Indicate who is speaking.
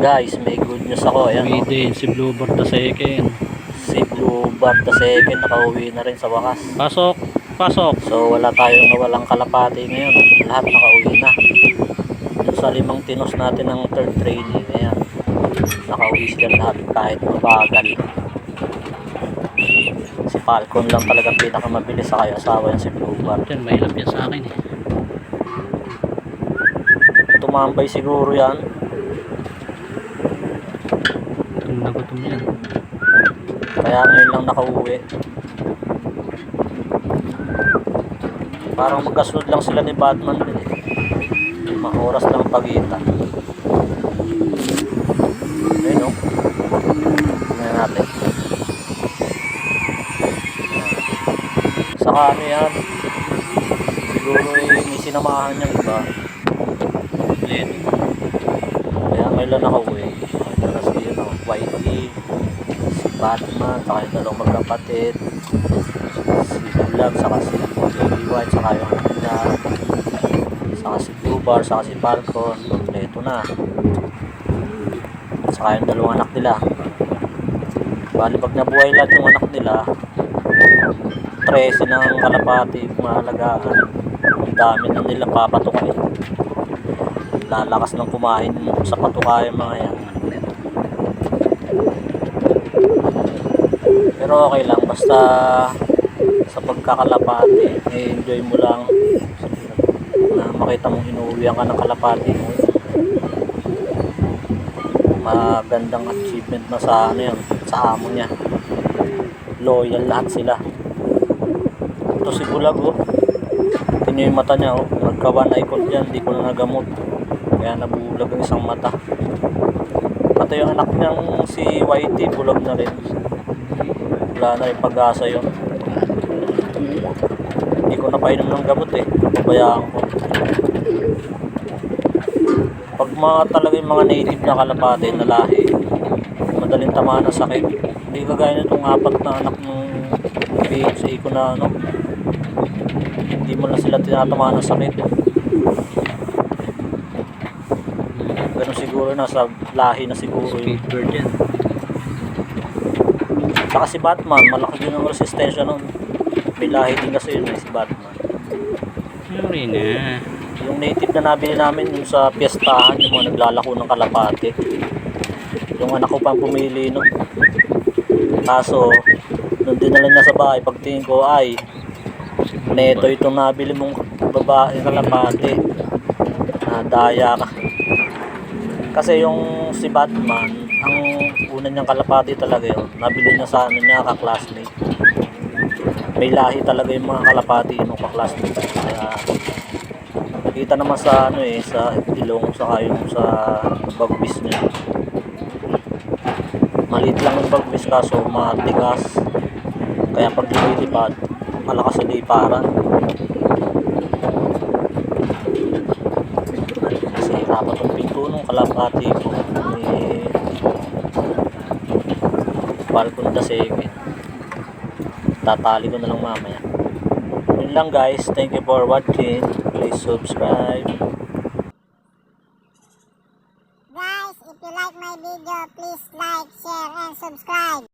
Speaker 1: Guys, may good news ako. Ayan,
Speaker 2: Uwi
Speaker 1: oh.
Speaker 2: din si Bluebird the second.
Speaker 1: Si Bluebird the second nakauwi na rin sa wakas.
Speaker 2: Pasok, pasok.
Speaker 1: So wala tayong nawalang kalapati ngayon. Lahat nakauwi na. Dun sa 5 tinos natin ng third training, ayan, nakauwi sila lahat kahit mabagal. Si Falcon lang talaga pinakamabilis, sa kaya asawa yan si Bluebird.
Speaker 2: Yan, may ilap yan sa akin eh.
Speaker 1: Tumambay siguro yan.
Speaker 2: Gutom na gutom yan.
Speaker 1: Kaya ngayon lang nakauwi. Parang magkasunod lang sila ni Batman din eh. 5 oras lang pagitan. Ayun o. Tingnan natin. Saka ano yan, siguro may sinamahan niyang iba. Kaya ngayon lang nakauwi. Ito na si Whitey, si Batman, saka yung dalawang magkapatid, si Bulag, saka si Baby White, saka yung anak niya, saka si Bluebird, saka si Falcon. Kompleto na. Saka yung dalawang anak nila. Bali pag nabuhay lahat yung anak nila, 13 ng kalapati maalagaan. Ang dami na nila papatukay. Lalakas ng kumain sa patukay mga yan. Pero okay lang, basta sa pagkakalapati, enjoy mo lang na makita mong inuuwihan ka ng kalapati mo. Magandang achievement na sa ano yan, sa amo niya. Loyal lahat sila. Ito si Bulag oh. Tingnan yung mata niya oh. Nagka-one eye cold yan, hindi ko na nagamot. Kaya nabulag ang isang mata. Pati yung anak niyang si Whitey, bulag na rin. Wala na rin pag-asa yun. Hindi ko napainom ng gamot eh. Pabayaan ko. Pag mga talaga yung mga native na kalapate na lahi, madaling tamaan ng sakit. Hindi kagaya nitong 4 na anak ng PHA ko na ano. Hindi mo na sila tinatamaan ng sakit. Ganun siguro, nasa lahi na siguro yun.
Speaker 2: Speedbird yan.
Speaker 1: Saka si Batman, malaki din ang resistensya nun. May lahi din kasi yun si Batman.
Speaker 2: Sorry na.
Speaker 1: Yung native na nabili namin yung sa piyestahan, yung mga naglalako ng kalapate. Yung anak ko pang pumili nun. Kaso, nung dinala niya sa bahay, pagtingin ko ay neto itong nabili mong babae kalapate. Daya ka. Kasi yung si Batman, ang una niyang kalapati talaga yun, nabili niya sa ano niya, ka-classmate. May lahi talaga yung mga kalapati yung ka-classmate. Kaya nakita naman sa ano eh, sa ilong, saka yung sa bagbis niya. Maliit lang yung bagbis kaso matigas. Kaya pag lumilipad, malakas sa liparan. Kasi dapat yung pinto nung kalapati ko ni Falcon the second. Tatali ko na lang mamaya. Yun lang guys, thank you for watching. Please subscribe.
Speaker 3: Guys, if you like my video, please like, share, and subscribe.